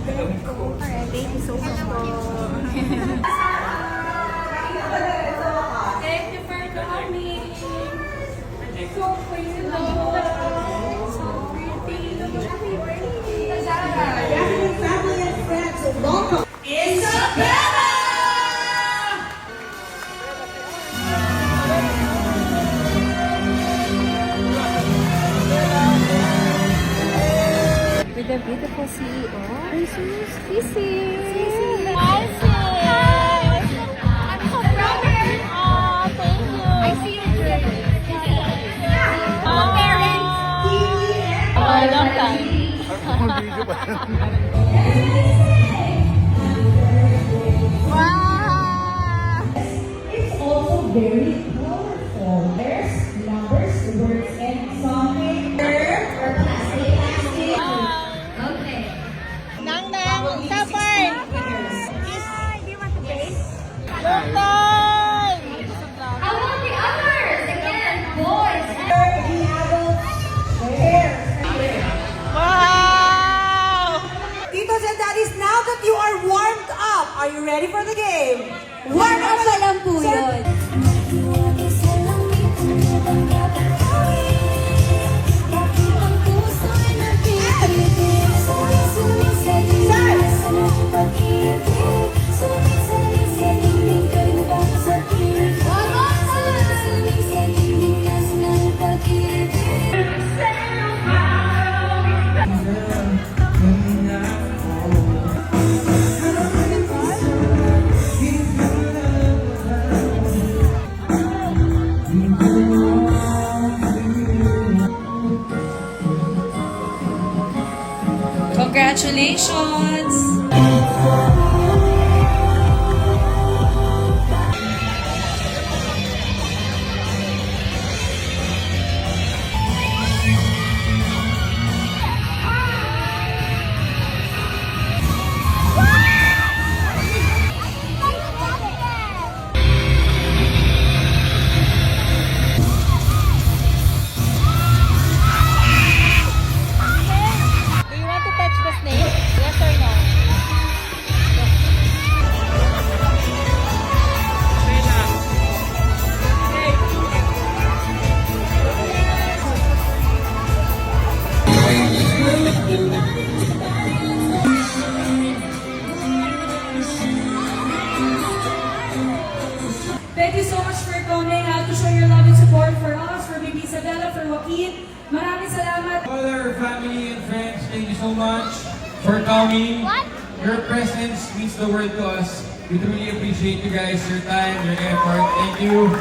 then go. Thank you so much po. Thank you for coming. So pretty. So pretty. Happy birthday. Family and friends, welcome. Isabella! With the beautiful CEO, Jesus, Sisi. Hi, sis! I'm so proud of you. Oh, thank you. I see your journey. Oh, parents! Oh, long time. Wow! It's also very colorful. There's numbers, words, and something. Or plastic. Okay. Nang Nang, Sapay! Do you want to taste? Long time! How about the others? Again, boys. The adults, there. Wow! Titos and daddies, now that you are warmed up, are you ready for the game? Warm up na lang po yun. Congratulations! Do you want to touch the snake? Yes or no? Thank you so much for coming out to show your love and support for us, for Baby Isabella, for Joaquin. Maraming salamat. All our family and friends, thank you so much for coming. What? Your presence means the world to us. We truly appreciate you guys, your time, your effort. Thank you.